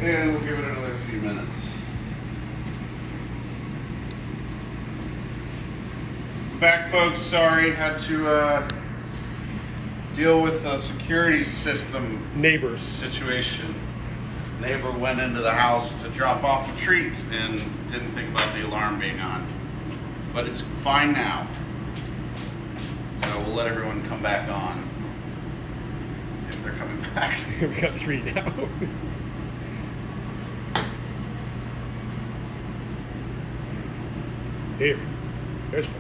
And we'll give it another few minutes. Back, folks. Sorry, had to deal with a security system Neighbors. situation. Neighbor went into the house to drop off a treat and didn't think about the alarm being on. But it's fine now. So we'll let everyone come back on if they're coming back. We got 3 now. Here. There's 4.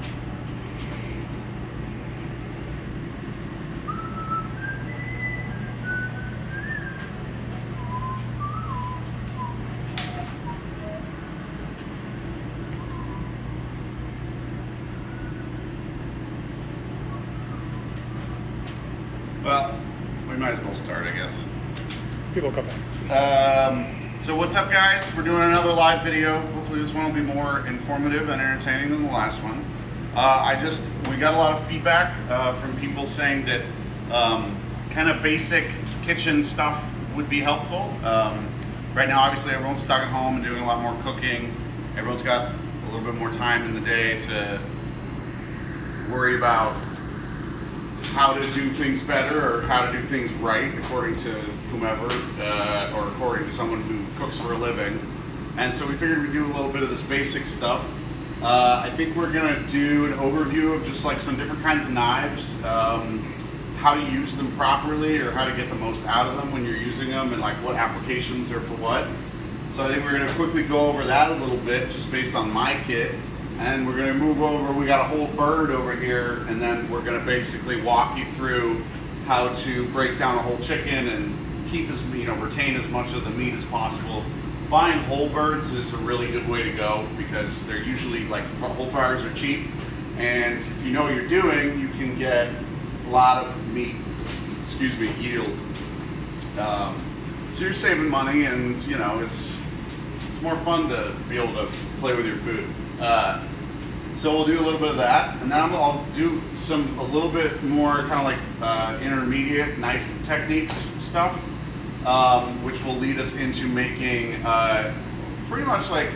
Well, we might as well start, I guess. People come back. So what's up, guys? We're doing another live video. Hopefully this one will be more informative and entertaining than the last one. We got a lot of feedback from people saying that kind of basic kitchen stuff would be helpful. Right now, obviously, everyone's stuck at home and doing a lot more cooking. Everyone's got a little bit more time in the day to worry about how to do things better or how to do things right, according to whomever, or according to someone who cooks for a living. And so we figured we'd do a little bit of this basic stuff. I think we're gonna do an overview of just like some different kinds of knives, how to use them properly or how to get the most out of them when you're using them, and like what applications are for what. So I think we're gonna quickly go over that a little bit just based on my kit. And we're gonna move over, we got a whole bird over here, and then we're gonna basically walk you through how to break down a whole chicken and keep retain as much of the meat as possible. Buying whole birds is a really good way to go because they're usually, like, whole fryers are cheap, and if you know what you're doing, you can get a lot of meat, yield. So you're saving money, and it's more fun to be able to play with your food. So we'll do a little bit of that, and then I'll do a little bit more kind of like intermediate knife techniques stuff, which will lead us into making pretty much like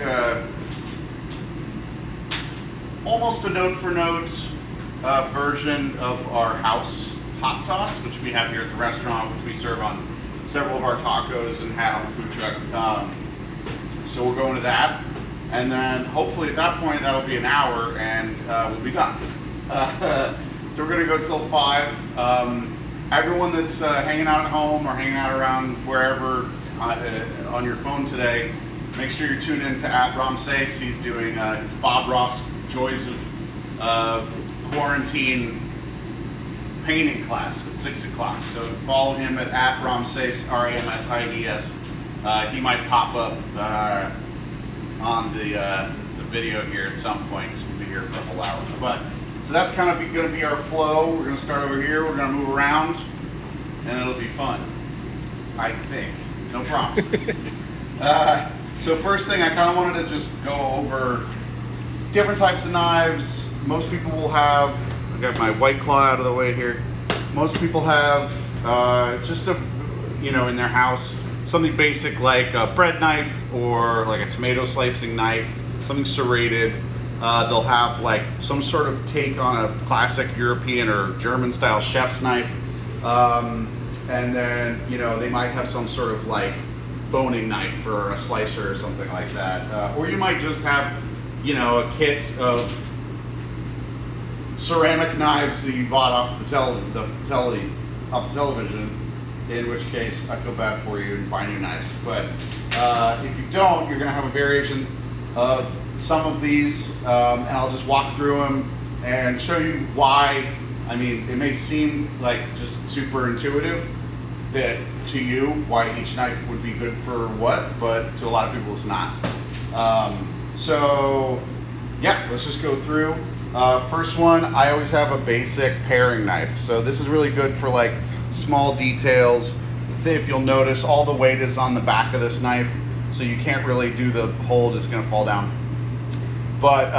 almost a note for note version of our house hot sauce, which we have here at the restaurant, which we serve on several of our tacos and had on the food truck. So we'll go into that. And then hopefully at that point that'll be an hour and we'll be done. So we're gonna go till 5. Everyone that's hanging out at home or hanging out around wherever on your phone today, make sure you're tuned in to @Ramses. He's doing his Bob Ross Joys of Quarantine painting class at 6 o'clock. So follow him at @Ramses, RAMSIDS. He might pop up on the video here at some point because we'll be here for a whole hour. But so that's kind of going to be our flow. We're going to start over here. We're going to move around, and it'll be fun. I think. No promises. So first thing, I kind of wanted to just go over different types of knives. Most people will have. I got my White Claw out of the way here. Most people have in their house. Something basic like a bread knife or like a tomato slicing knife, something serrated. They'll have like some sort of take on a classic European or German style chef's knife. And then, they might have some sort of like boning knife for a slicer or something like that. Or you might just have, a kit of ceramic knives that you bought off the television. In which case, I feel bad for you and buy new knives. But if you don't, you're going to have a variation of some of these, and I'll just walk through them and show you why. I mean, it may seem like just super intuitive that to you why each knife would be good for what, but to a lot of people it's not. So yeah, let's just go through. First one, I always have a basic paring knife. So this is really good for like small details. If you'll notice, all the weight is on the back of this knife, so you can't really do the hold, it's going to fall down. But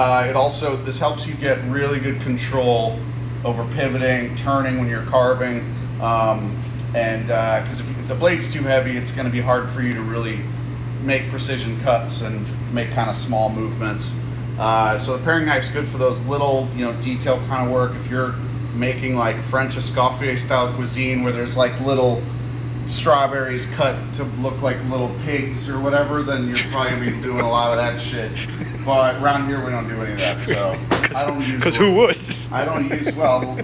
this helps you get really good control over pivoting, turning when you're carving, and because if the blade's too heavy, it's going to be hard for you to really make precision cuts and make kind of small movements. So the paring knife's good for those little, detail kind of work. If you're making like French escoffier style cuisine where there's like little strawberries cut to look like little pigs or whatever, then you're probably gonna be doing a lot of that shit. But around here we don't do any of that, so I don't use. Because who would? I don't use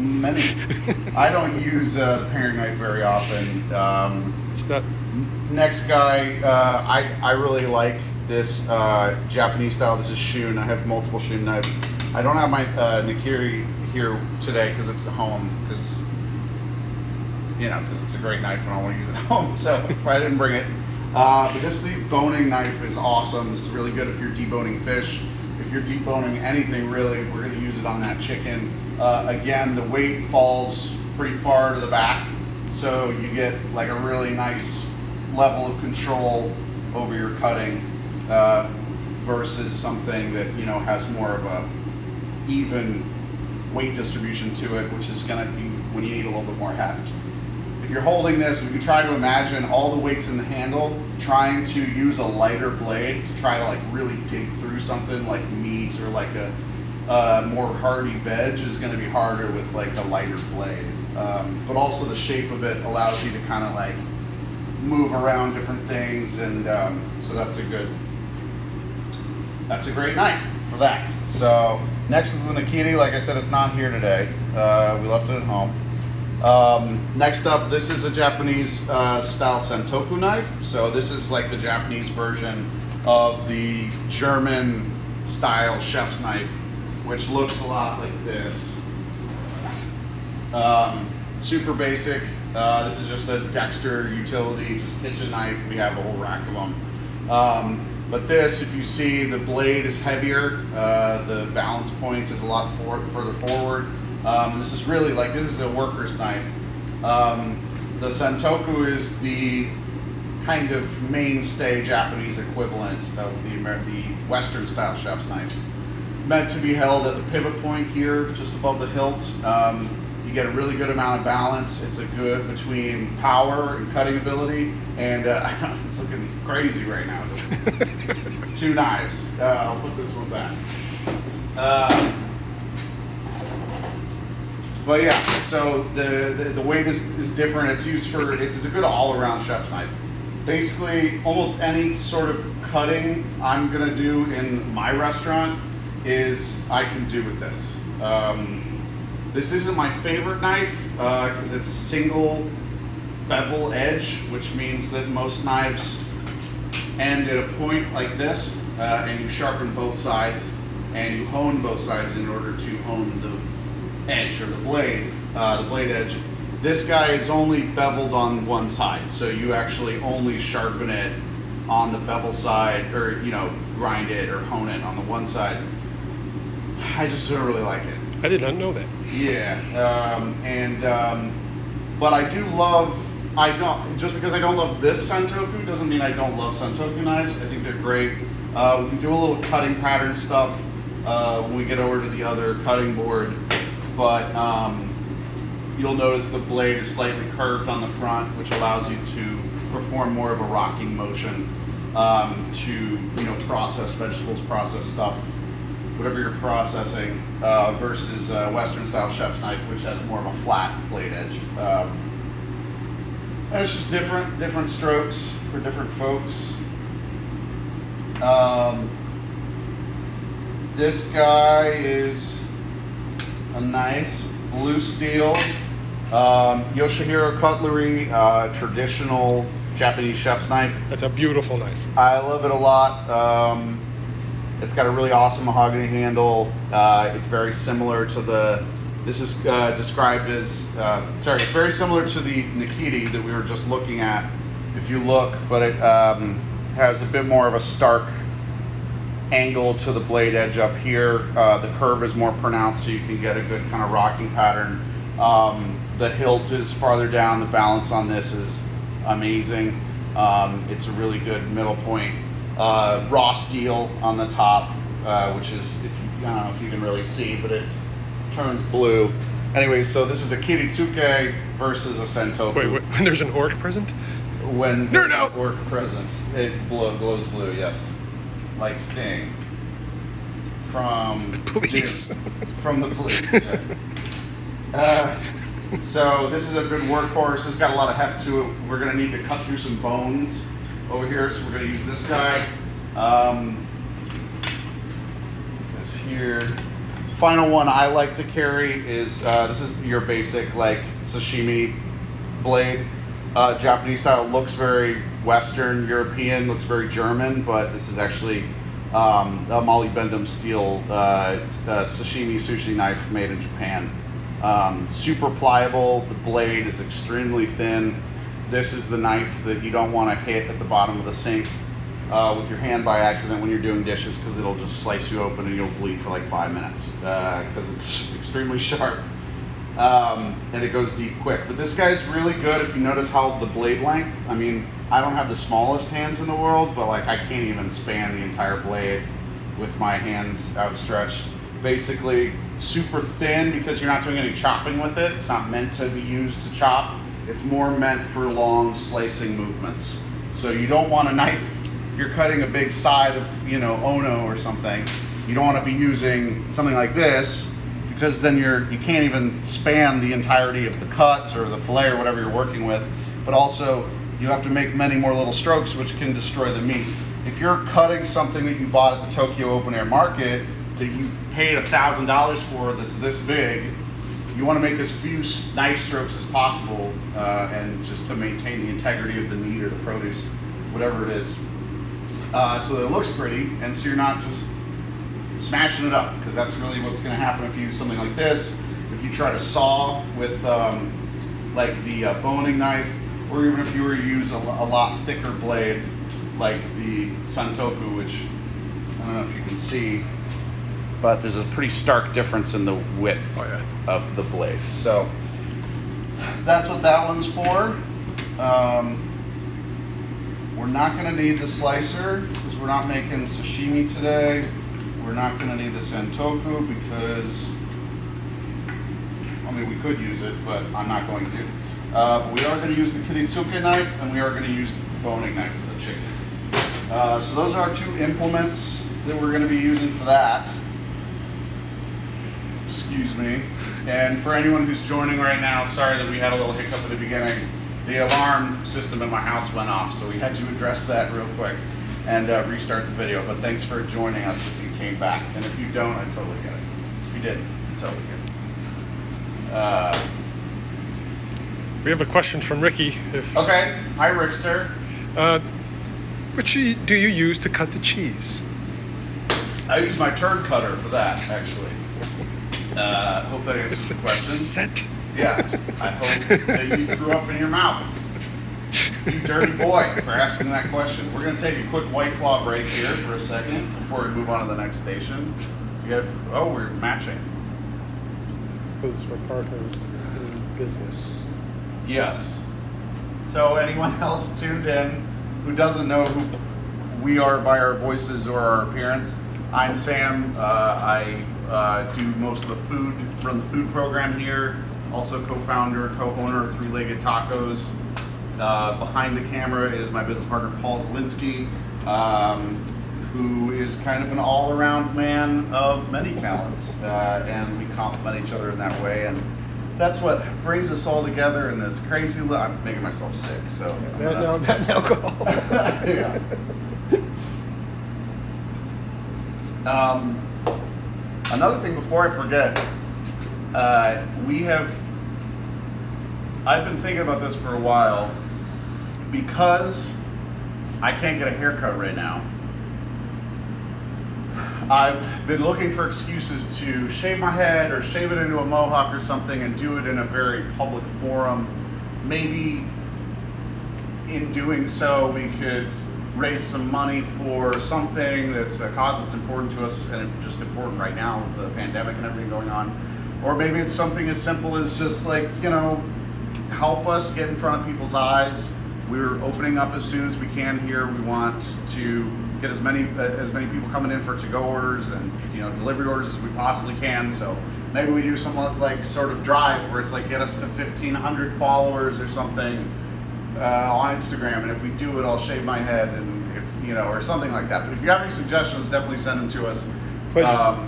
many. I don't use the paring knife very often. It's not. Next guy, I really like this Japanese style. This is shun. I have multiple shun knives. I don't have my Nikiri here today because it's at home. Because it's a great knife and I want to use it at home. So if I didn't bring it, but this deboning knife is awesome. This is really good if you're deboning fish. If you're deboning anything, really, we're going to use it on that chicken. Again, the weight falls pretty far to the back, so you get like a really nice level of control over your cutting versus something that has more of a even weight distribution to it, which is going to be when you need a little bit more heft. If you're holding this, if you try to imagine all the weights in the handle, trying to use a lighter blade to try to like really dig through something like meat or like a more hardy veg is going to be harder with like a lighter blade. But also the shape of it allows you to kind of like move around different things, and so that's a great knife for that. So next is the Nikiri. Like I said, it's not here today. We left it at home. Next up, this is a Japanese style sentoku knife. So this is like the Japanese version of the German style chef's knife, which looks a lot like this. Super basic. This is just a Dexter utility, just kitchen knife. We have a whole rack of them. But this, if you see, the blade is heavier. The balance point is a lot further forward. This is really this is a worker's knife. The sentoku is the kind of mainstay Japanese equivalent of the Western style chef's knife. Meant to be held at the pivot point here, just above the hilt. You get a really good amount of balance. It's a good between power and cutting ability. And it's looking crazy right now. Two knives. I'll put this one back. But yeah, so the weight is different. It's used for, it's a good all-around chef's knife. Basically, almost any sort of cutting I'm gonna do in my restaurant I can do with this. This isn't my favorite knife because it's single bevel edge, which means that most knives end at a point like this, and you sharpen both sides and you hone both sides in order to hone the edge or the blade edge. This guy is only beveled on one side, so you actually only sharpen it on the bevel side, or grind it or hone it on the one side. I just don't really like it. I did not know that. Yeah, but I do love. Just because I don't love this sentoku doesn't mean I don't love sentoku knives. I think they're great. We can do a little cutting pattern stuff when we get over to the other cutting board, but you'll notice the blade is slightly curved on the front, which allows you to perform more of a rocking motion to process vegetables, process stuff, whatever you're processing, versus Western style chef's knife, which has more of a flat blade edge. And it's just different strokes for different folks. This guy is a nice blue steel Yoshihiro cutlery, traditional Japanese chef's knife. That's a beautiful knife. I love it a lot. It's got a really awesome mahogany handle. It's very similar to this is described as, it's very similar to the Nikiri that we were just looking at, if you look, but it has a bit more of a stark angle to the blade edge up here. The curve is more pronounced, so you can get a good kind of rocking pattern. The hilt is farther down. The balance on this is amazing. It's a really good middle point. Raw steel on the top, which is, I don't know if you can really see, but it turns blue. Anyway, so this is a Kiritsuke versus a Sentoku. Wait, there's an orc present? when Nerd out. work presence, it glows blue. Yes, like Sting from Police. From the police. Yeah. So this is a good workhorse. It's got a lot of heft to it. We're gonna need to cut through some bones over here, so we're gonna use this guy. This here. Final one I like to carry is this is your basic like sashimi blade. Japanese style, looks very Western European, looks very German, but this is actually a molybdenum steel sashimi sushi knife made in Japan. Super pliable. The blade is extremely thin. This is the knife that you don't want to hit at the bottom of the sink with your hand by accident when you're doing dishes, because it'll just slice you open and you'll bleed for like 5 minutes because it's extremely sharp. And it goes deep quick. But this guy's really good if you notice how the blade length, I mean, I don't have the smallest hands in the world, but like I can't even span the entire blade with my hands outstretched. Basically super thin because you're not doing any chopping with it. It's not meant to be used to chop. It's more meant for long slicing movements. So you don't want a knife, if you're cutting a big side of, you know, Ono or something, you don't want to be using something like this, because then you can't even span the entirety of the cut or the fillet or whatever you're working with. But also you have to make many more little strokes, which can destroy the meat. If you're cutting something that you bought at the Tokyo Open Air Market that you paid $1,000 for that's this big, you want to make as few knife strokes as possible, and just to maintain the integrity of the meat or the produce, whatever it is. So it looks pretty, and so you're not just smashing it up, because that's really what's going to happen if you use something like this. If you try to saw with like the boning knife, or even if you were to use a lot thicker blade like the Santoku, which I don't know if you can see, but there's a pretty stark difference in the width of the blades. So that's what that one's for. We're not going to need the slicer because we're not making sashimi today. We're not going to need the Santoku because, I mean, we could use it, but I'm not going to. We are going to use the kiritsuke knife, and we are going to use the boning knife for the chicken. So those are our two implements that we're going to be using for that. Excuse me. And for anyone who's joining right now, sorry that we had a little hiccup at the beginning. The alarm system in my house went off, so we had to address that real quick and restart the video. But thanks for joining us if you came back. And if you don't, I totally get it. If you didn't, I totally get it. We have a question from Ricky. Okay. Hi, Rickster. Which do you use to cut the cheese? I use my turd cutter for that, actually. Hope that answers the question. Set. Yeah, I hope that you threw up in your mouth. You dirty boy for asking that question. We're going to take a quick White Claw break here for a second before we move on to the next station. You have, oh, we're matching. It's because we're partners in business. Yes. So anyone else tuned in who doesn't know who we are by our voices or our appearance, I'm Sam. I do most of the food, run the food program here. Also co-founder, co-owner of Three Legged Tacos. Behind the camera is my business partner, Paul Zielinski, who is kind of an all-around man of many talents. And we complement each other in that way. And that's what brings us all together in this crazy, I'm making myself sick, so. No, not alcohol. Yeah. Another thing before I forget, I've been thinking about this for a while, because I can't get a haircut right now. I've been looking for excuses to shave my head or shave it into a mohawk or something and do it in a very public forum. Maybe in doing so we could raise some money for something that's a cause that's important to us and just important right now with the pandemic and everything going on. Or maybe it's something as simple as just like, you know, help us get in front of people's eyes. We're opening up as soon as we can here. We want to get as many people coming in for to-go orders and, you know, delivery orders as we possibly can. So maybe we do some like sort of drive where it's like get us to 1,500 followers or something. on Instagram, and if we do it, I'll shave my head, and if or something like that. But if you have any suggestions, definitely send them to us.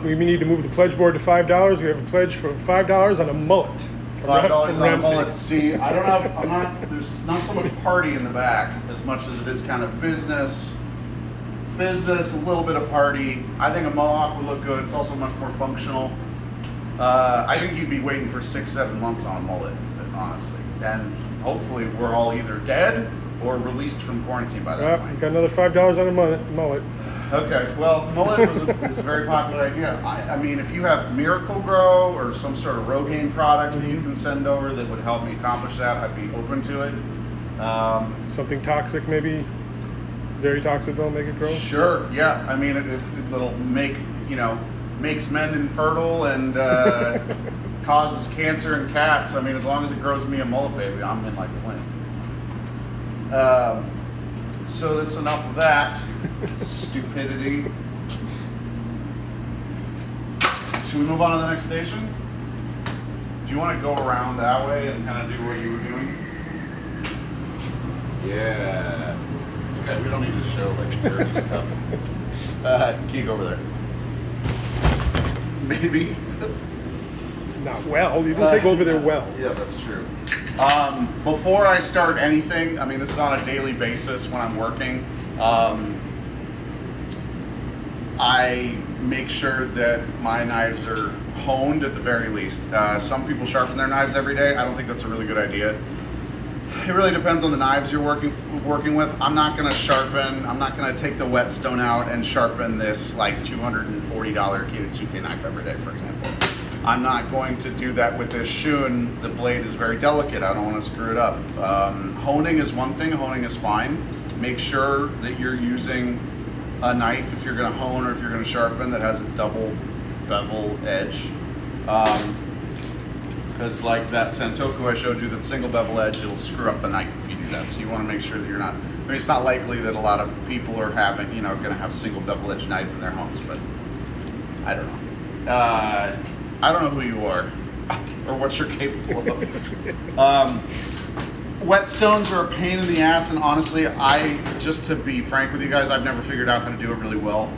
We need to move the pledge board to $5. We have a pledge for $5 on a mullet. $5 on a mullet. See, I don't have. I'm not. There's not so much party in the back as much as it is kind of business, a little bit of party. I think a mohawk would look good. It's also much more functional. I think you'd be waiting for 6-7 months on a mullet, honestly, and hopefully we're all either dead or released from quarantine by that point. You got another $5 on a mullet. Okay, well, mullet is a very popular idea. I mean, if you have Miracle Grow or some sort of Rogaine product that you can send over that would help me accomplish that, I'd be open to it. Something toxic, maybe? Very toxic, don't make it grow? Sure, yeah. I mean, if it'll makes men infertile and causes cancer in cats, I mean, as long as it grows me a mullet baby, I'm in like Flint. So that's enough of that stupidity. Should we move on to the next station? Do you want to go around that way and kind of do what you were doing? Yeah. Okay, we don't need to show like dirty stuff. Can you go over there? Maybe. Not well. You didn't say go over there well. Yeah, that's true. Before I start anything, I mean, this is on a daily basis when I'm working. I make sure that my knives are honed at the very least. Some people sharpen their knives every day. I don't think that's a really good idea. It really depends on the knives you're working with. I'm not going to sharpen. I'm not going to take the whetstone out and sharpen this like $240 Kiritsuke knife every day, for example. I'm not going to do that with this Shun. The blade is very delicate. I don't want to screw it up. Honing is one thing. Honing is fine. Make sure that you're using a knife if you're going to hone or if you're going to sharpen that has a double bevel edge. Because like that Santoku I showed you, that single bevel edge, it'll screw up the knife if you do that. So you want to make sure that you're not. I mean, it's not likely that a lot of people are having, going to have single bevel edge knives in their homes, but I don't know. I don't know who you are or what you're capable of. Whetstones are a pain in the ass, and honestly, just to be frank with you guys, I've never figured out how to do it really well.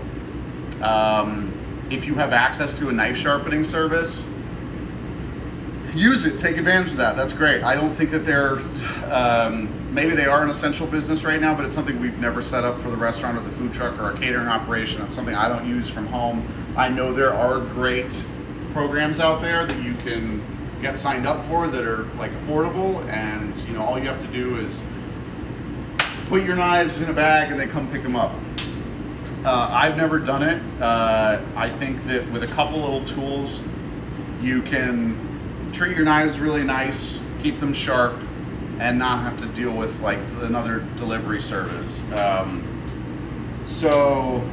If you have access to a knife sharpening service, use it, take advantage of that. That's great. I don't think that they're, maybe they are an essential business right now, but it's something we've never set up for the restaurant or the food truck or our catering operation. It's something I don't use from home. I know there are great programs out there that you can get signed up for that are like affordable, and all you have to do is put your knives in a bag and they come pick them up. I've never done it. I think that with a couple little tools you can treat your knives really nice, keep them sharp, and not have to deal with like another delivery service. So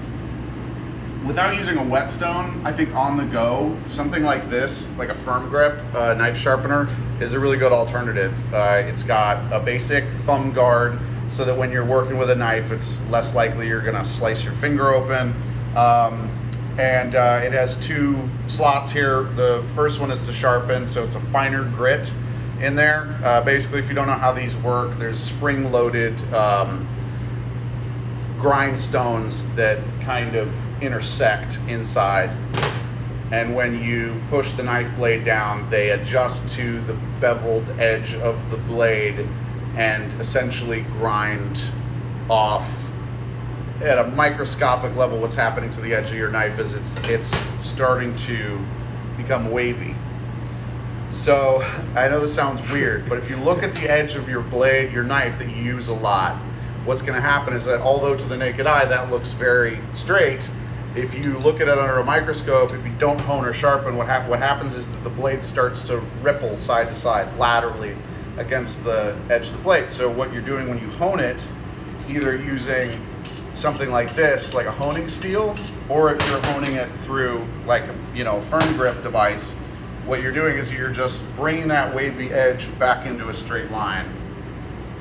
without using a whetstone, I think on the go, something like this, like a firm grip knife sharpener, is a really good alternative. It's got a basic thumb guard so that when you're working with a knife, it's less likely you're gonna slice your finger open. And it has two slots here. The first one is to sharpen, so it's a finer grit in there. Basically, if you don't know how these work, there's spring-loaded grindstones that kind of intersect inside, and when you push the knife blade down, they adjust to the beveled edge of the blade and essentially grind off at a microscopic level. What's happening to the edge of your knife is it's starting to become wavy. So I know this sounds weird, but if you look at the edge of your blade, your knife that you use a lot, what's going to happen is that although to the naked eye that looks very straight, if you look at it under a microscope, if you don't hone or sharpen, what happens is that the blade starts to ripple side to side laterally against the edge of the blade. So what you're doing when you hone it, either using something like this, like a honing steel, or if you're honing it through like a firm grip device, what you're doing is you're just bringing that wavy edge back into a straight line,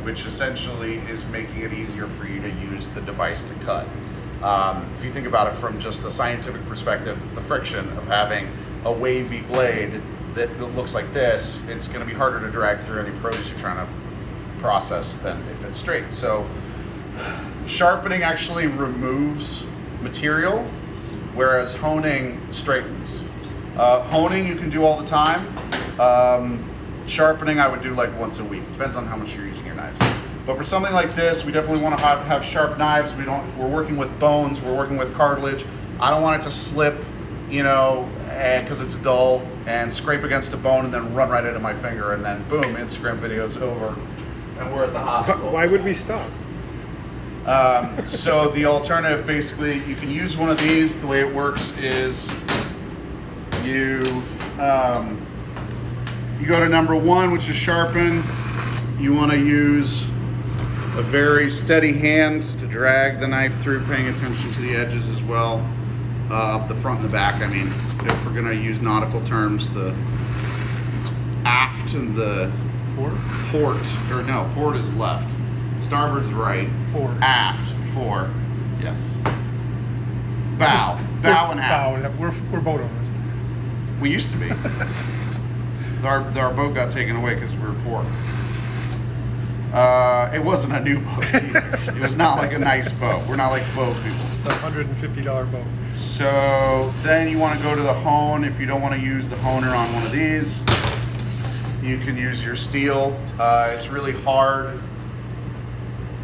which essentially is making it easier for you to use the device to cut. If you think about it from just a scientific perspective, the friction of having a wavy blade that looks like this, it's going to be harder to drag through any produce you're trying to process than if it's straight. So sharpening actually removes material, whereas honing straightens. Honing you can do all the time. Sharpening I would do like once a week. Depends on how much you're using your knives. But for something like this, we definitely want to have sharp knives. If we're working with bones, we're working with cartilage. I don't want it to slip, you know, because it's dull, and scrape against a bone and then run right into my finger, and then boom, Instagram video's over, and we're at the hospital. Why would we stop? So the alternative, basically, you can use one of these. The way it works is you go to number 1, which is sharpen. You want to use a very steady hand to drag the knife through, paying attention to the edges as well, up the front and the back. I mean, if we're going to use nautical terms, the aft and the port is left. Starboard's right. Forward. Aft, fore. Yes. Bow. Bow and aft. Bow. We're boat owners. We used to be. Our boat got taken away because we were poor. It wasn't a new boat either. It was not like a nice boat. We're not like boat people. It's a $150 boat. So then you want to go to the hone. If you don't want to use the honer on one of these, you can use your steel. It's really hard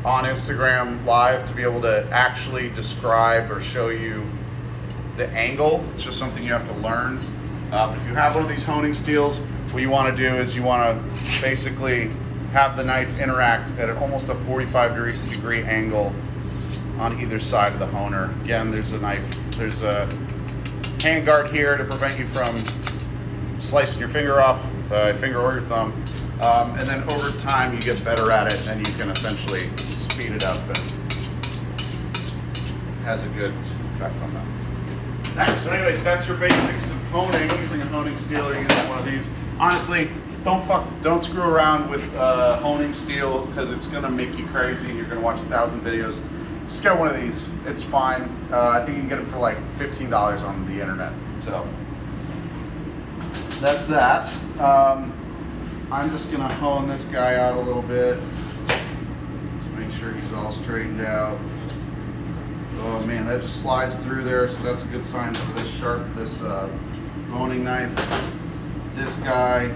on Instagram Live to be able to actually describe or show you the angle. It's just something you have to learn. But if you have one of these honing steels, what you want to do is you want to basically have the knife interact at almost a 45-degree angle on either side of the honer. Again, there's a hand guard here to prevent you from slicing your finger off, finger or your thumb. And then over time you get better at it, and you can essentially speed it up, and it has a good effect on that. Nice. So anyways, that's your basics of honing, using a honing steel or using one of these. Honestly, don't screw around with honing steel, because it's gonna make you crazy and you're gonna watch 1,000 videos. Just get one of these. It's fine. I think you can get them for like $15 on the internet. So that's that. I'm just gonna hone this guy out a little bit. Just make sure he's all straightened out. Oh man, that just slides through there, so that's a good sign for this boning knife. This guy,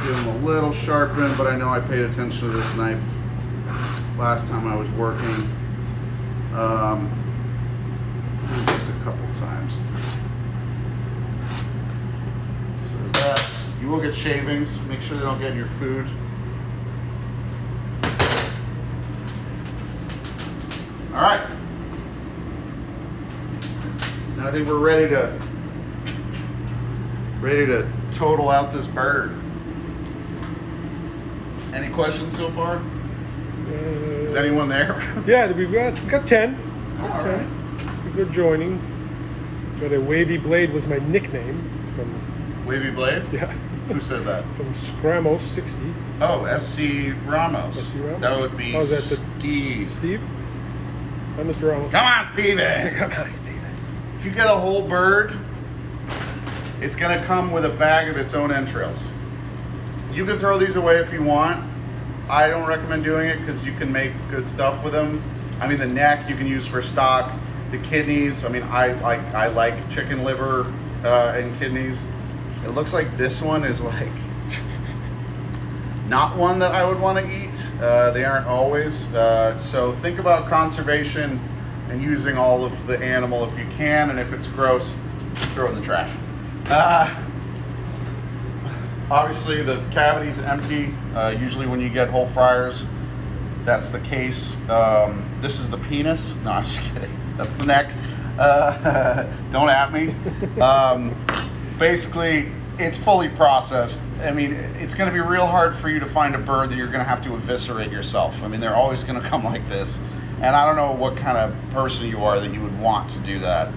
give him a little sharpen, but I know I paid attention to this knife last time I was working. Just a couple times. So there's that. You will get shavings. Make sure they don't get in your food. All right. Now I think we're ready to total out this bird. Any questions so far? Is anyone there? Yeah, we've got 10. All 10. right. Good joining. But a wavy blade was my nickname from. Wavy blade? Yeah. Who said that? From Scramos 60. Oh, SC Ramos. SC Ramos? That would be Steve. Steve? Hi, Mr. Ramos. Come on, Steven. Come on, Steven. If you get a whole bird, it's gonna come with a bag of its own entrails. You can throw these away if you want. I don't recommend doing it because you can make good stuff with them. I mean, the neck you can use for stock. The kidneys, I mean, I like chicken liver and kidneys. It looks like this one is like not one that I would want to eat. They aren't always. So think about conservation and using all of the animal if you can, and if it's gross, throw it in the trash. Obviously the cavity's empty. Usually when you get whole fryers, that's the case. This is the penis. No, I'm just kidding. That's the neck. Don't at me. Basically, it's fully processed. I mean, it's going to be real hard for you to find a bird that you're going to have to eviscerate yourself. I mean, they're always going to come like this. And I don't know what kind of person you are that you would want to do that,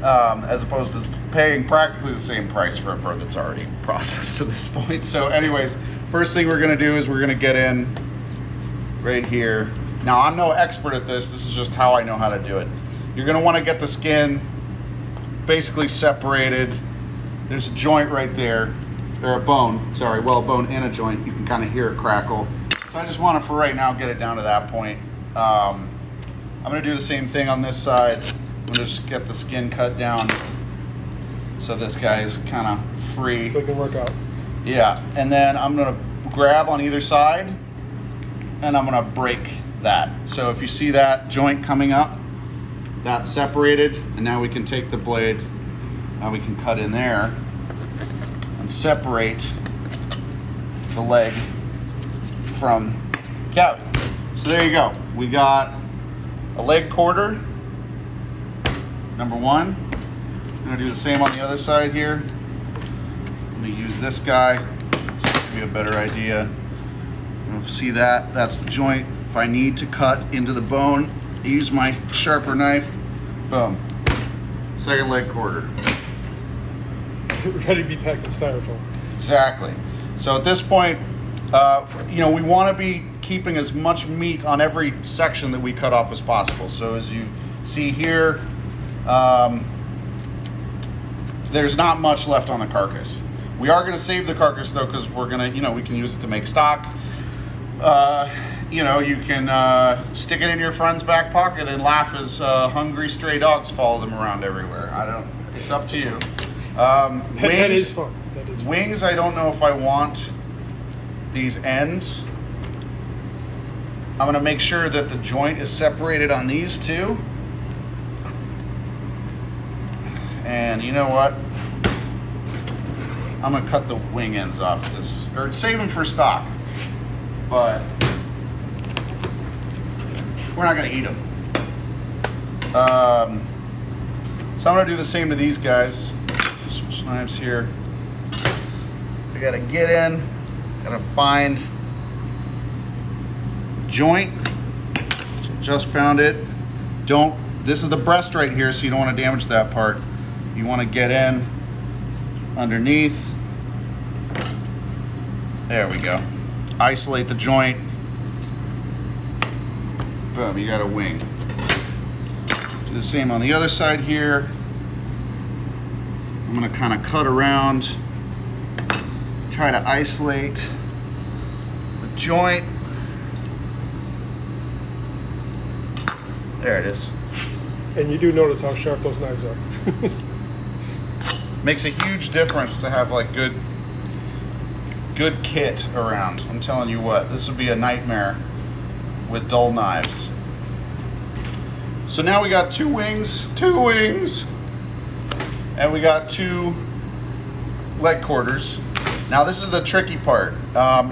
as opposed to paying practically the same price for a bird that's already processed to this point. So anyways, first thing we're going to do is we're going to get in right here. Now, I'm no expert at this. This is just how I know how to do it. You're going to want to get the skin basically separated. There's a joint right there, or a bone, sorry, well, a bone and a joint. You can kind of hear it crackle. So I just want to, for right now, get it down to that point. I'm going to do the same thing on this side. I'm going to just get the skin cut down so this guy is kind of free. So it can work out. Yeah, and then I'm going to grab on either side and I'm going to break that. So if you see that joint coming up, that's separated, and now we can take the blade, now we can cut in there and separate the leg from cavity. So there you go. We got a leg quarter, number one. I'm gonna do the same on the other side here. I'm gonna use this guy just to give you a better idea. You'll see that, that's the joint. If I need to cut into the bone, I use my sharper knife, boom. Second leg quarter. Ready to be packed in styrofoam. Exactly. So at this point, you know, we want to be keeping as much meat on every section that we cut off as possible. So as you see here, there's not much left on the carcass. We are going to save the carcass though, because we're going to, you know, we can use it to make stock. You know, you can stick it in your friend's back pocket and laugh as hungry stray dogs follow them around everywhere. It's up to you. Wings, that is fun. That is fun. Wings, I don't know if I want these ends. I'm going to make sure that the joint is separated on these two. And you know what? I'm going to cut the wing ends off this, or save them for stock. But we're not going to eat them. So I'm going to do the same to these guys. Switch knives here. I got to get in, got to find joint. So just found it. This is the breast right here, so you don't want to damage that part. You want to get in underneath. There we go. Isolate the joint. Boom, you got a wing. Do the same on the other side here. I'm gonna kind of cut around, try to isolate the joint. There it is. And you do notice how sharp those knives are. Makes a huge difference to have like good kit around. I'm telling you what, this would be a nightmare with dull knives. So now we got two wings, and we got two leg quarters. Now this is the tricky part.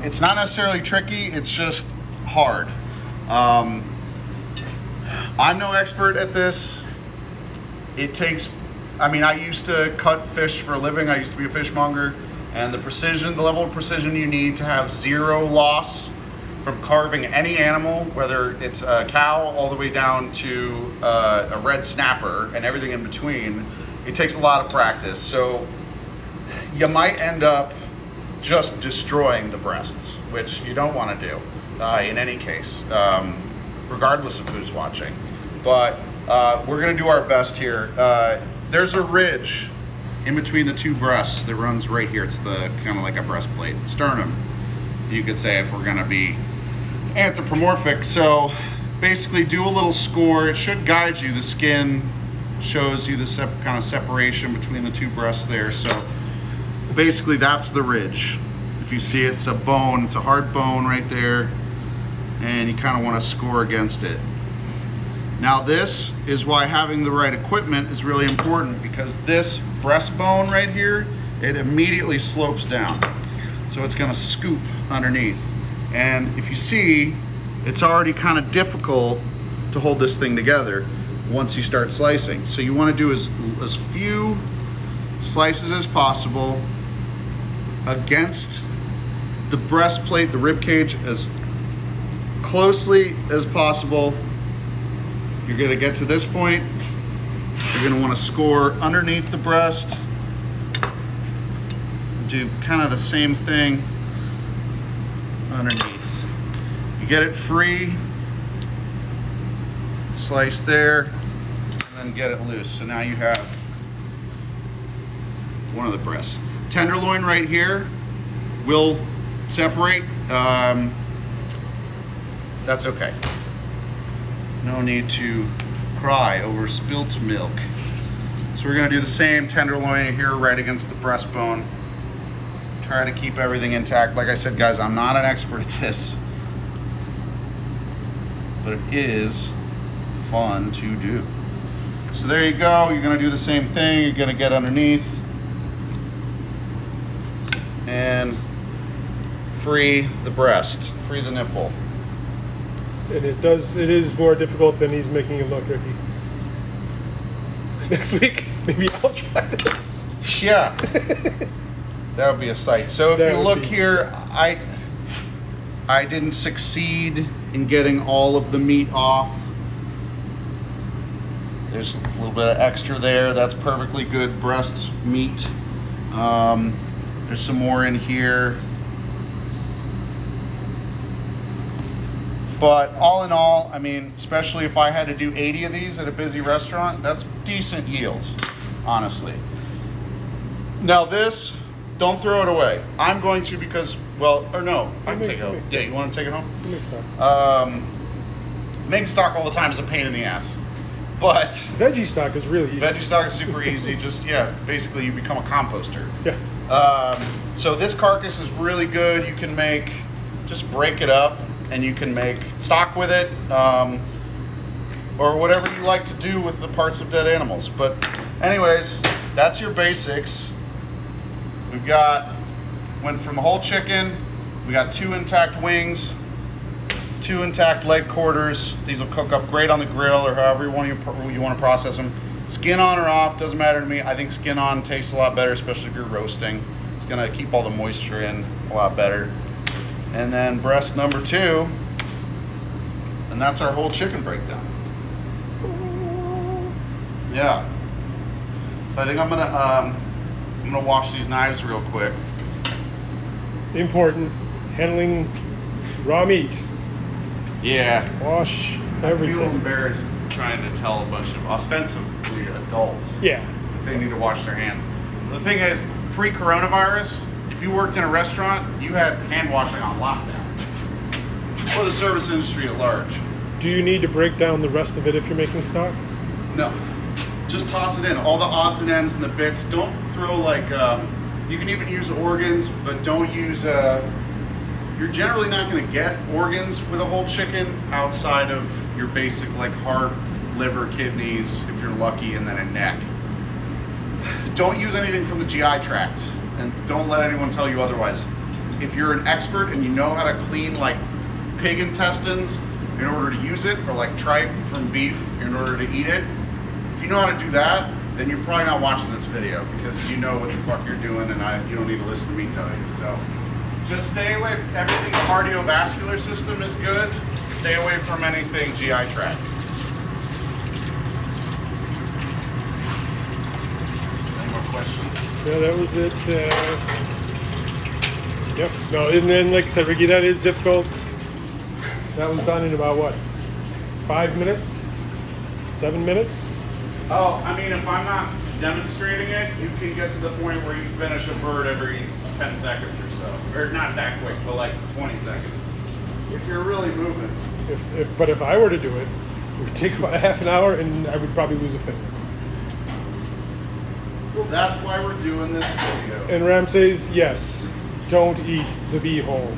It's not necessarily tricky, it's just hard. I'm no expert at this. It takes, I used to cut fish for a living. I used to be a fishmonger, and the level of precision you need to have zero loss from carving any animal, whether it's a cow all the way down to a red snapper and everything in between, it takes a lot of practice. So you might end up just destroying the breasts, which you don't want to do in any case, regardless of who's watching. But we're going to do our best here. There's a ridge in between the two breasts that runs right here. It's the kind of like a breastplate, sternum, you could say, if we're going to be anthropomorphic. So basically do a little score. It should guide you. The skin shows you the kind of separation between the two breasts there. So basically that's the ridge. If you see it's a bone, it's a hard bone right there, and you kind of want to score against it. Now this is why having the right equipment is really important, because this breastbone right here, it immediately slopes down. So it's going to scoop underneath. And if you see, it's already kind of difficult to hold this thing together once you start slicing. So you want to do as few slices as possible against the breastplate, the rib cage, as closely as possible. You're going to get to this point. You're going to want to score underneath the breast. Do kind of the same thing underneath. You get it free, slice there, and then get it loose. So now you have one of the breasts. Tenderloin right here will separate. that's okay. No need to cry over spilt milk. So we're gonna do the same tenderloin here right against the breastbone. Try to keep everything intact. Like I said, guys, I'm not an expert at this, but it is fun to do. So there you go. You're gonna do the same thing. You're gonna get underneath and free the breast, free the nipple. And it is more difficult than he's making it look, Ricky. Next week, maybe I'll try this. Yeah, that would be a sight. So if That you would look be- here, I didn't succeed in getting all of the meat off. There's a little bit of extra there. That's perfectly good breast meat. There's some more in here. But all in all, I mean, especially if I had to do 80 of these at a busy restaurant, that's decent yields, honestly. Now this, don't throw it away. I'm going to because, well, or no, I can take it home. Yeah, you want to take it home? Mixed up. Making stock all the time is a pain in the ass. But Veggie stock is really easy. veggie stock is super easy. Just, yeah, basically you become a composter. Yeah. So this carcass is really good. You can make, just break it up and you can make stock with it, or whatever you like to do with the parts of dead animals. But anyways, that's your basics. We've got, went from the whole chicken, we got 2 intact wings, 2 intact leg quarters. These will cook up great on the grill or however you want to process them. Skin on or off, doesn't matter to me. I think skin on tastes a lot better, especially if you're roasting. It's gonna keep all the moisture in a lot better. And then breast number 2, and that's our whole chicken breakdown. Yeah. So I think I'm gonna wash these knives real quick. Important. Handling raw meat. Yeah. Wash I feel everything. embarrassed trying to tell a bunch of ostensibly adults Yeah. they need to wash their hands. The thing is, pre-coronavirus, if you worked in a restaurant, you had hand washing on lockdown. Or the service industry at large. Do you need to break down the rest of it if you're making stock? No, just toss it in. All the odds and ends and the bits. Don't throw like, you can even use organs, but don't use, you're generally not gonna get organs with a whole chicken outside of your basic like heart, liver, kidneys, if you're lucky, and then a neck. Don't use anything from the GI tract, and don't let anyone tell you otherwise. If you're an expert and you know how to clean like pig intestines in order to use it, or like tripe from beef in order to eat it, if you know how to do that, then you're probably not watching this video because you know what the fuck you're doing, and you don't need to listen to me tell you. So just stay away from everything. Cardiovascular system is good. Stay away from anything GI tract. Any more questions? Yeah, that was it. Yep. No, and then, like I said, Ricky, that is difficult. That was done in about what? 5 minutes? 7 minutes? Oh, I mean, if I'm not demonstrating it, you can get to the point where you finish a bird every 10 seconds or so. Or not that quick, but like 20 seconds. If you're really moving. But if I were to do it, it would take about a half an hour, and I would probably lose a finger. Well, that's why we're doing this video. And Ram says, yes, don't eat the beehole.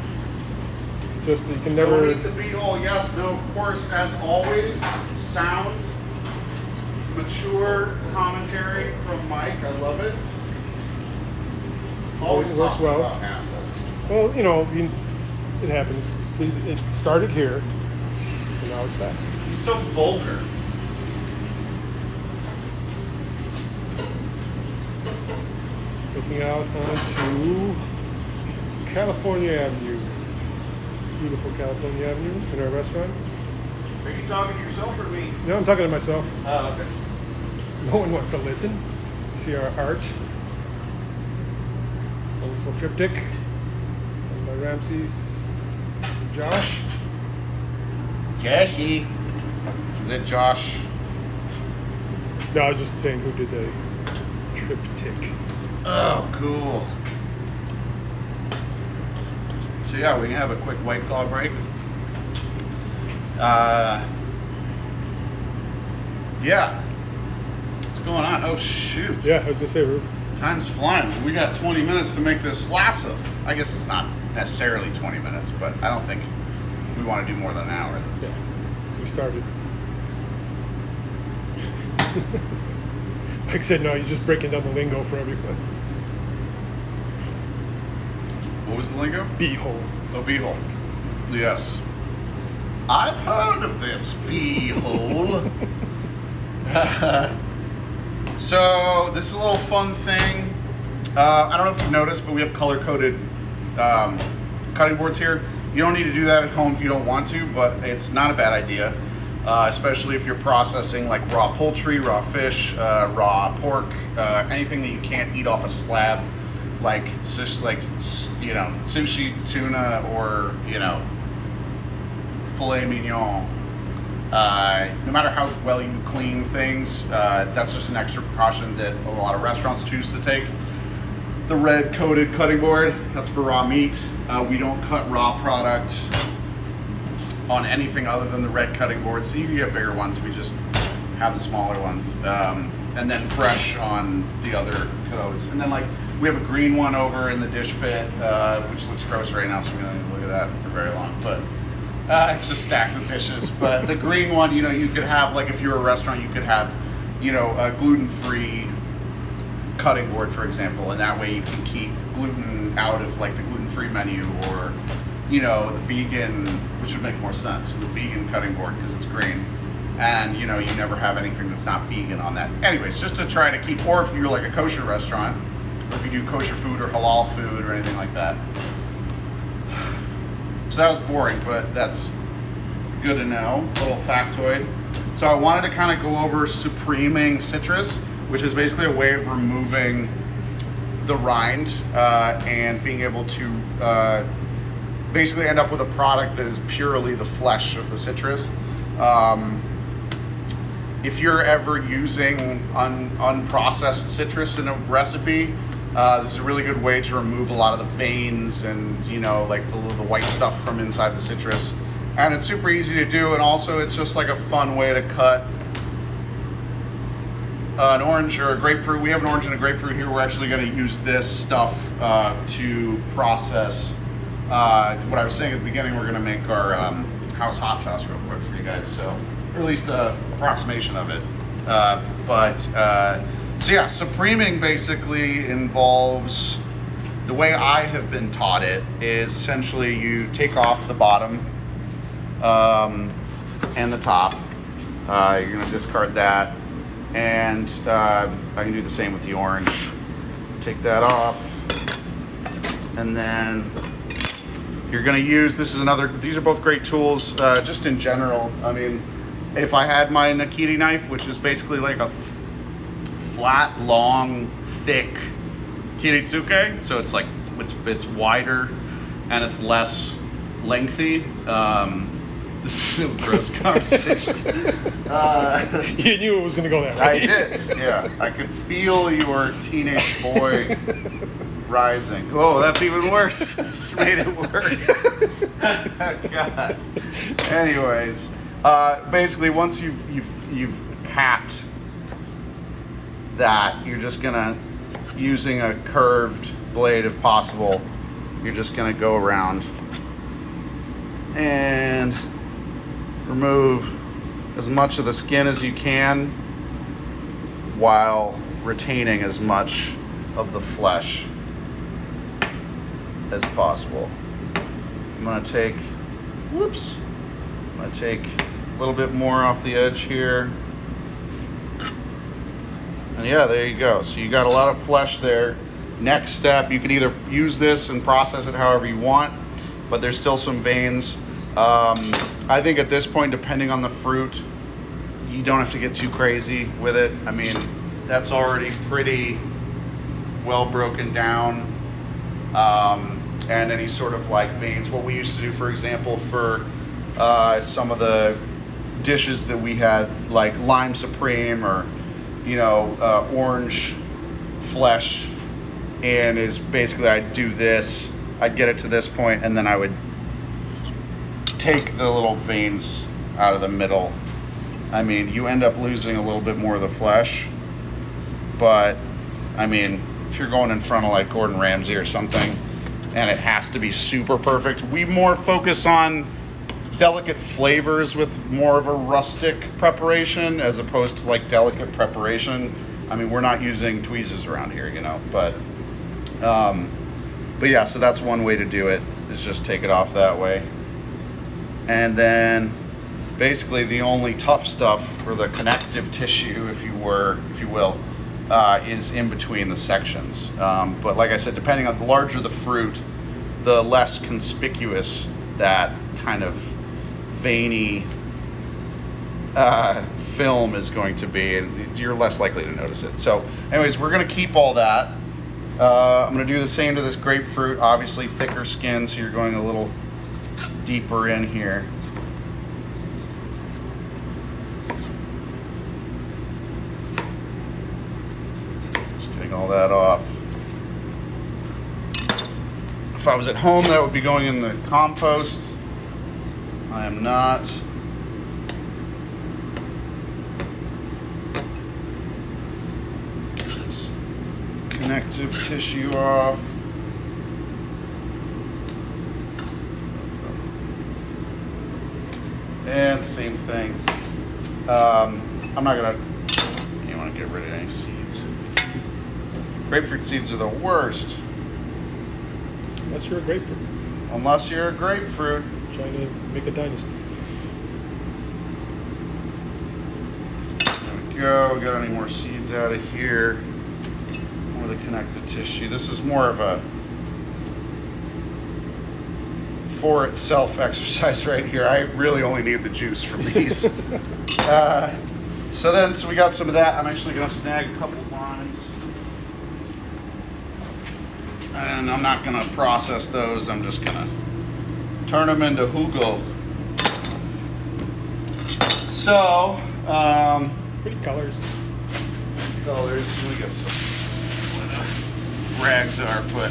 Just, you can never... Don't eat the beehole, yes, no, of course, as always, sound, mature commentary from Mike, I love it. Always It works talking well. about assholes. Well, it happens. See, it started here, and now it's that. He's so vulgar. Looking out onto California Avenue. Beautiful California Avenue in our restaurant. Are you talking to yourself or me? No, I'm talking to myself. Oh, okay. No one wants to listen. See our art. Wonderful triptych. Done by Ramses and Josh. Joshy. Is it Josh? No, I was just saying who did the triptych. Oh, cool. So yeah, we can have a quick White Claw break. Yeah. What's going on? Oh, shoot. Yeah, I was just saying. Time's flying. We got 20 minutes to make this salsa. I guess it's not necessarily 20 minutes, but I don't think we want to do more than an hour of this. Yeah, we started. Like I said, no, he's just breaking down the lingo for everyone. What was the lingo? Beehole. Oh, beehole. Yes. I've heard of this beehole. So this is a little fun thing. I don't know if you've noticed, but we have color-coded cutting boards here. You don't need to do that at home if you don't want to, but it's not a bad idea, especially if you're processing like raw poultry, raw fish, raw pork, anything that you can't eat off a slab, like sushi, tuna, or filet mignon. No matter how well you clean things, that's just an extra precaution that a lot of restaurants choose to take. The red coated cutting board, that's for raw meat. We don't cut raw product on anything other than the red cutting board, so you can get bigger ones. We just have the smaller ones. And then fresh on the other codes. And then we have a green one over in the dish pit, which looks gross right now, so we don't need to look at that for very long. But it's just stacked with dishes. But the green one, you could have, if you're a restaurant, you could have, a gluten-free cutting board, for example, and that way you can keep gluten out of the gluten-free menu, or the vegan, which would make more sense, the vegan cutting board because it's green, and you never have anything that's not vegan on that. Anyways, just to try to keep, or if you're like a kosher restaurant, or if you do kosher food or halal food or anything like that. So that was boring, but that's good to know. A little factoid. So I wanted to kind of go over supreming citrus, which is basically a way of removing the rind and being able to basically end up with a product that is purely the flesh of the citrus. If you're ever using unprocessed citrus in a recipe, this is a really good way to remove a lot of the veins and the white stuff from inside the citrus. And it's super easy to do, and also it's just a fun way to cut an orange or a grapefruit. We have an orange and a grapefruit here. We're actually going to use this stuff to process what I was saying at the beginning. We're going to make our house hot sauce real quick for you guys, so or at least an approximation of it. So yeah, supreming basically involves, the way I have been taught it is essentially you take off the bottom and the top. You're going to discard that. And I can do the same with the orange. Take that off. And then you're going to use, these are both great tools just in general. I mean, if I had my Nakiri knife, which is basically like a flat, long, thick kiritsuke, so it's it's wider and it's less lengthy. This is a gross conversation. You knew it was going to go that way. I did, yeah. I could feel your teenage boy rising. Oh, that's even worse. This made it worse. God. Anyways, basically, once you've capped that, you're just gonna, using a curved blade if possible, you're just gonna go around and remove as much of the skin as you can while retaining as much of the flesh as possible. I'm gonna take a little bit more off the edge here. And yeah, there you go. So you got a lot of flesh there. Next step, you can either use this and process it however you want, but there's still some veins. I think at this point, depending on the fruit, you don't have to get too crazy with it. I mean, that's already pretty well broken down. And any sort of veins. What we used to do, for example, for some of the dishes that we had, like lime supreme or orange flesh, and is basically I'd do this, I'd get it to this point, and then I would take the little veins out of the middle. I mean, you end up losing a little bit more of the flesh, but I mean, if you're going in front of like Gordon Ramsay or something and it has to be super perfect, we more focus on delicate flavors with more of a rustic preparation as opposed to like delicate preparation. I mean, we're not using tweezers around here, you know, but yeah, so that's one way to do it, is just take it off that way. And then basically the only tough stuff, or the connective tissue, if you will, is in between the sections. But like I said, depending on the larger the fruit, the less conspicuous that kind of veiny film is going to be, and you're less likely to notice it. So anyways, we're going to keep all that. I'm going to do the same to this grapefruit. Obviously thicker skin, so you're going a little deeper in here. Just getting all that off. If I was at home, that would be going in the compost. I am not. This connective tissue off. And same thing. I'm not gonna, you want to get rid of any seeds. Grapefruit seeds are the worst. Unless you're a grapefruit. Unless you're a grapefruit. Trying to make a dynasty. There we go. We got any more seeds out of here? More of the connective tissue. This is more of a for itself exercise right here. I really only need the juice from these. So we got some of that. I'm actually going to snag a couple limes. And I'm not going to process those. I'm just going to turn them into jugo. So, Pretty colors. we got some rags are, but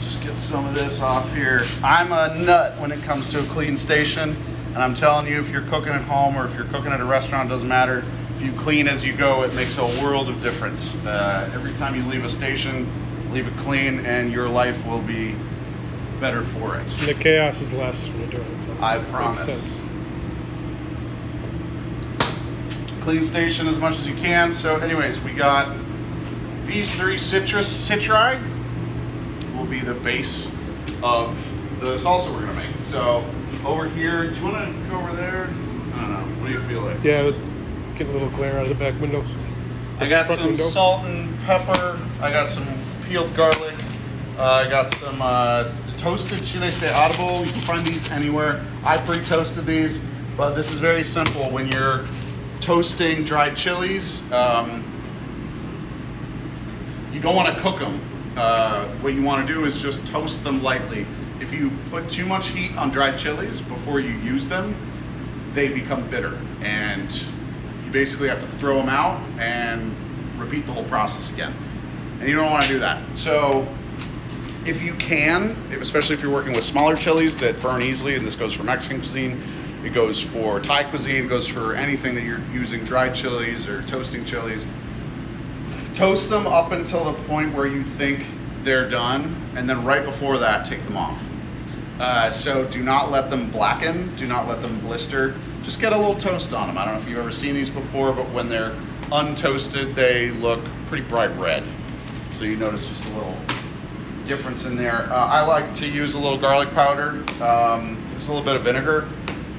just get some of this off here. I'm a nut when it comes to a clean station, and I'm telling you, if you're cooking at home or if you're cooking at a restaurant, doesn't matter. If you clean as you go, it makes a world of difference. Every time you leave a station, leave it clean, and your life will be better for it. And the chaos is less when you're doing it. So I makes promise. sense. Clean station as much as you can. So anyways, we got these three citri will be the base of the salsa we're gonna make. So over here, do you wanna go over there? I don't know, what do you feel like? Yeah, get a little glare out of the back windows. I got Front some window. salt and pepper. I got some peeled garlic. I got some toasted chile de audible. You can find these anywhere. I pre-toasted these, but this is very simple. When you're toasting dried chilies, you don't want to cook them. What you want to do is just toast them lightly. If you put too much heat on dried chilies before you use them, they become bitter, and you basically have to throw them out and repeat the whole process again. And you don't want to do that. So if you can, especially if you're working with smaller chilies that burn easily, and this goes for Mexican cuisine, it goes for Thai cuisine, it goes for anything that you're using dried chilies or toasting chilies. Toast them up until the point where you think they're done, and then right before that, take them off. So do not let them blacken, do not let them blister. Just get a little toast on them. I don't know if you've ever seen these before, but when they're untoasted, they look pretty bright red. So you notice just a little difference in there. I like to use a little garlic powder, just a little bit of vinegar.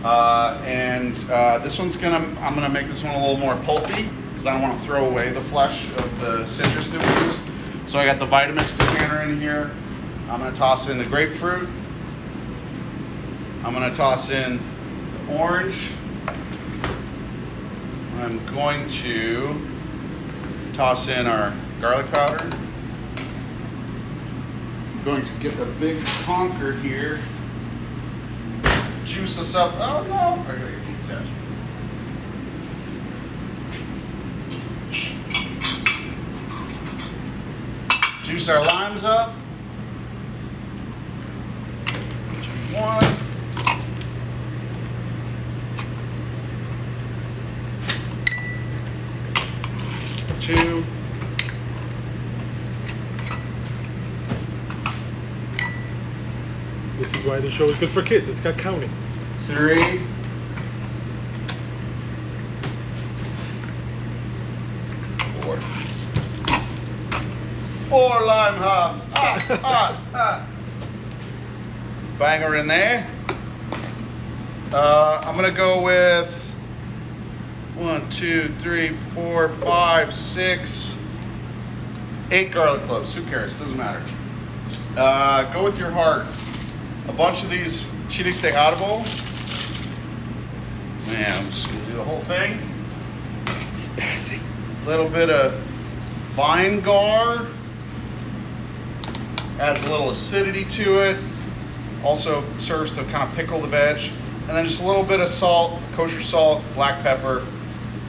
And this one's I'm gonna make this one a little more pulpy because I don't want to throw away the flesh of the citrus that we used. So I got the Vitamix decanter in here. I'm gonna toss in the grapefruit. I'm gonna toss in the orange. I'm going to toss in our garlic powder. I'm going to get a big conker here. Juice this up. Oh no! I gotta get these out. Juice our limes up. One. 2. This is why the show is good for kids. It's got counting. 3. 4. 4 lime hops. Banger in there. I'm gonna go with 1, 2, 3, 4, 5, 6, 8 garlic cloves. Who cares? Doesn't matter. Go with your heart. A bunch of these chiles de árbol. Man, I'm just gonna do the whole thing. Spicy. A little bit of vine gar. Adds a little acidity to it. Also serves to kind of pickle the veg. And then just a little bit of salt, kosher salt, black pepper.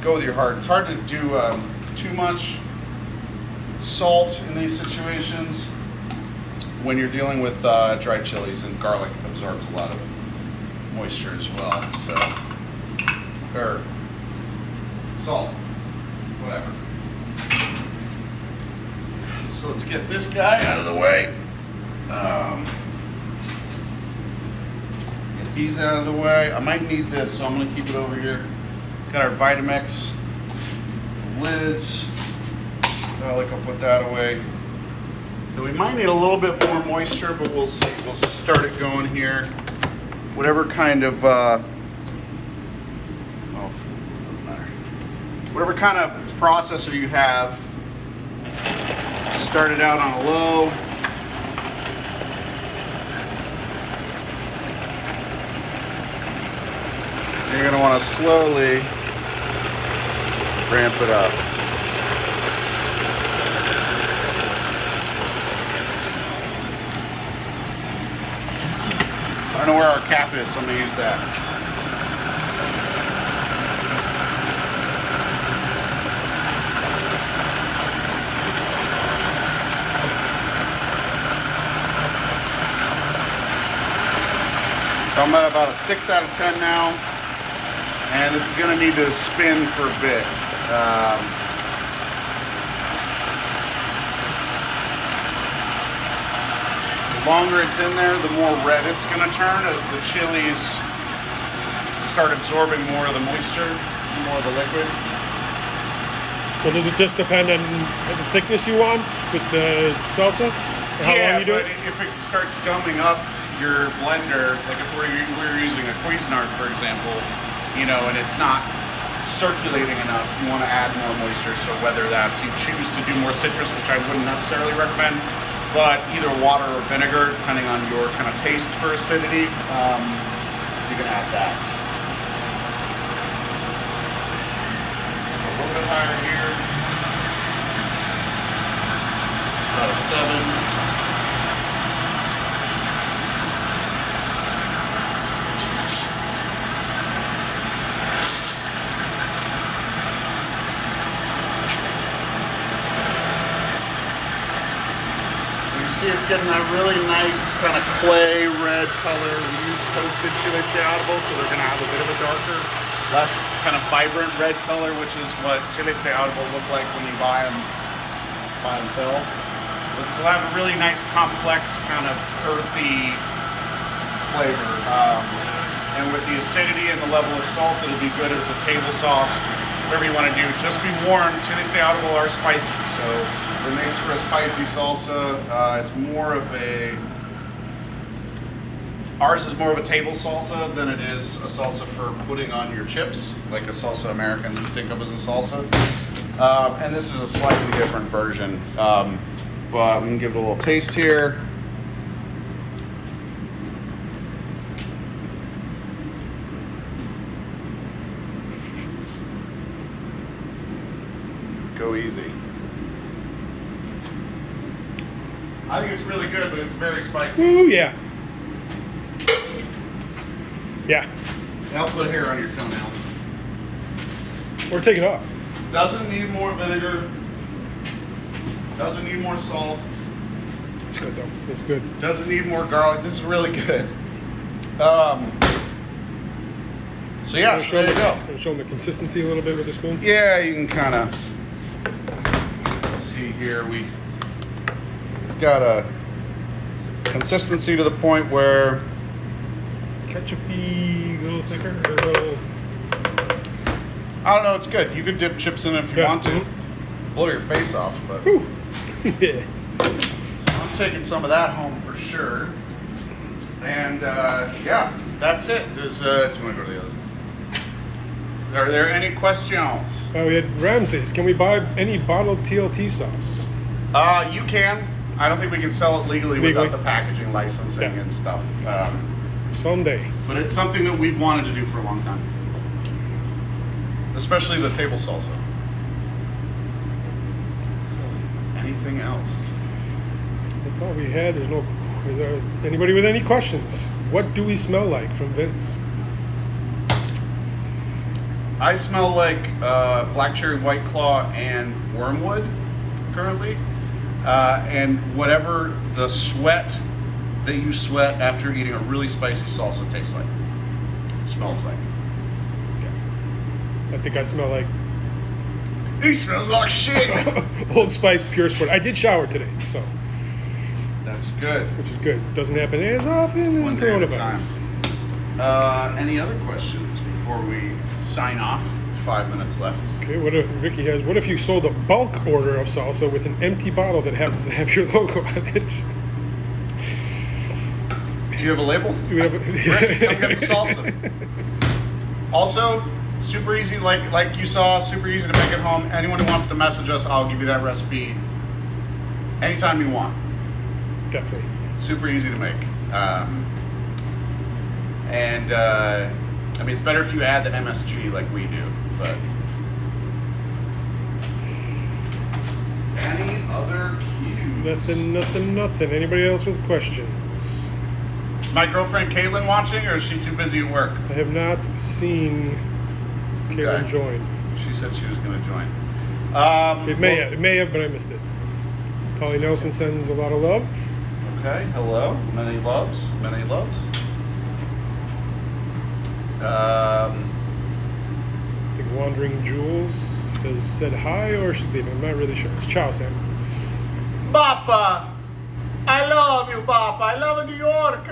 Go with your heart. It's hard to do too much salt in these situations when you're dealing with dried chilies, and garlic absorbs a lot of moisture as well. So, or salt, whatever. So let's get this guy out of the way. Get these out of the way. I might need this, so I'm gonna keep it over here. Got our Vitamix lids. Garlic, I'll put that away. So we might need a little bit more moisture, but we'll see. We'll just start it going here. Whatever kind of, doesn't matter. Whatever kind of processor you have, start it out on a low. You're gonna wanna slowly ramp it up. I don't know where our cap is, so I'm gonna use that. So I'm at about a 6 out of 10 now, and this is gonna need to spin for a bit. The longer it's in there, the more red it's going to turn as the chilies start absorbing more of the moisture, more of the liquid. So does it just depend on the thickness you want with the salsa? Or how long you do it? If it starts gumming up your blender, like if we're using a Cuisinart, for example, you know, and it's not circulating enough, you want to add more moisture. So whether that's you choose to do more citrus, which I wouldn't necessarily recommend, but either water or vinegar, depending on your kind of taste for acidity, you can add that. A little bit higher here. About a 7. It's getting that really nice kind of clay red color. We use toasted chiles de árbol, so they're going to have a bit of a darker, less kind of vibrant red color, which is what chiles de árbol look like when you buy them by themselves. But so they have a really nice, complex, kind of earthy flavor. And with the acidity and the level of salt, it'll be good as a table sauce, whatever you want to do. Just be warned, chiles de árbol are spicy, so they're made for a spicy salsa. It's more of ours is more of a table salsa than it is a salsa for putting on your chips, like a salsa Americans would think of as a salsa. And this is a slightly different version. But we can give it a little taste here. Go easy. I think it's really good, but it's very spicy. Ooh, yeah. Yeah. Now put hair on your toenails. Or take it off. Doesn't need more vinegar. Doesn't need more salt. It's good though. It's good. Doesn't need more garlic. This is really good. So yeah, so there you go. Can you show them the consistency a little bit with the spoon? Yeah, you can kind of see here. We've got a consistency to the point where Ketchup-y, a little thicker, or a little... I don't know. It's good. You could dip chips in it if you want to. Blow your face off, but Whew. Yeah. I'm taking some of that home for sure. And yeah, that's it. Do you want to go to the other side? Are there any questions? We had Ramses. Can we buy any bottled TLT sauce? You can. I don't think we can sell it legally without the packaging licensing and stuff. Someday. But it's something that we've wanted to do for a long time. Especially the table salsa. Anything else? That's all we had. There's no... Is there anybody with any questions? What do we smell like from Vince? I smell like black cherry white claw and wormwood currently. And whatever the sweat that you sweat after eating a really spicy salsa tastes like. Smells like. I think I smell like He smells like shit. Old Spice Pure Sport. I did shower today, so That's good. which is good. Doesn't happen as often in One day at a coronavirus. time. Any other questions before we sign off? 5 minutes left. Okay, what if Ricky has? What if you sold a bulk order of salsa with an empty bottle that happens to have your logo on it? Do you have a label? Do we have Ricky, come get the salsa. Also, super easy, like you saw, super easy to make at home. Anyone who wants to message us, I'll give you that recipe anytime you want. Definitely. Super easy to make. I mean, it's better if you add the MSG like we do, but. Any other cues? Nothing. Anybody else with questions? Is my girlfriend Caitlin watching, or is she too busy at work? I have not seen Karen Okay. join. She said she was going to join. It may have, but I missed it. Polly Nelson sends a lot of love. Okay, hello. Many loves. Many loves. I think Wandering Jules has said hi or she's leaving. I'm not really sure. It's ciao, Sam. Bappa! I love you, Bappa. I love New York.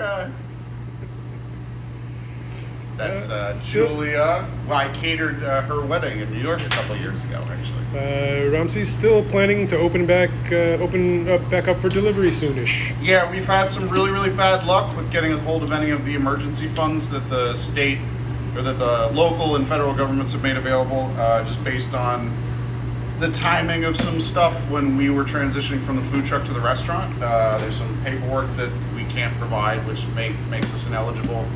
That's still- Julia. Well, I catered her wedding in New York a couple of years ago, actually. Ramsey's still planning to open back up for delivery soonish. Yeah, we've had some really, really bad luck with getting a hold of any of the emergency funds that the state or that the local and federal governments have made available, just based on the timing of some stuff when we were transitioning from the food truck to the restaurant. There's some paperwork that we can't provide, which makes us ineligible.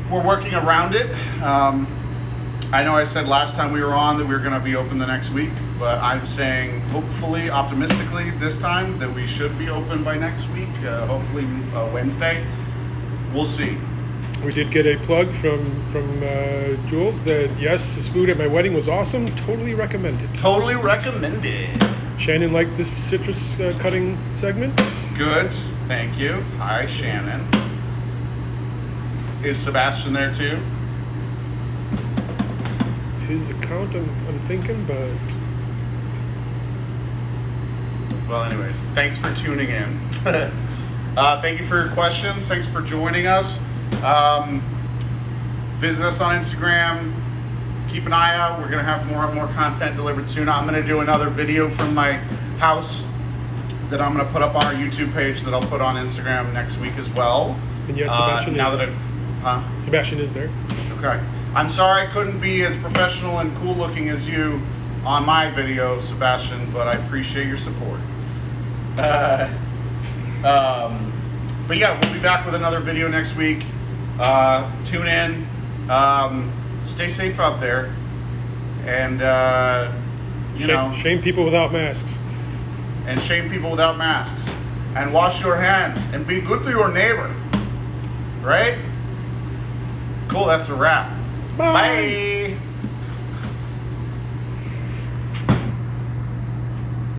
We're working around it. I know I said last time we were on that we were going to be open the next week, but I'm saying hopefully, optimistically this time, that we should be open by next week, hopefully Wednesday. We'll see. We did get a plug from Jules that yes, his food at my wedding was awesome. Totally recommended. Totally recommended. Shannon liked the citrus cutting segment. Good. Thank you. Hi, Shannon. Is Sebastian there too? It's his account, I'm thinking, but Well, anyways, thanks for tuning in. Thank you for your questions. Thanks for joining us. Visit us on Instagram. Keep an eye out. We're going to have more and more content delivered soon. I'm going to do another video from my house that I'm going to put up on our YouTube page that I'll put on Instagram next week as well. and yes, Sebastian now is that there. Huh? Sebastian is there. Okay. I'm sorry I couldn't be as professional and cool looking as you on my video, Sebastian, but I appreciate your support. But yeah, we'll be back with another video next week. Tune in. Stay safe out there. And, Shame people without masks. and shame people without masks. And wash your hands. And be good to your neighbor. Right? Cool, that's a wrap. Bye. Bye.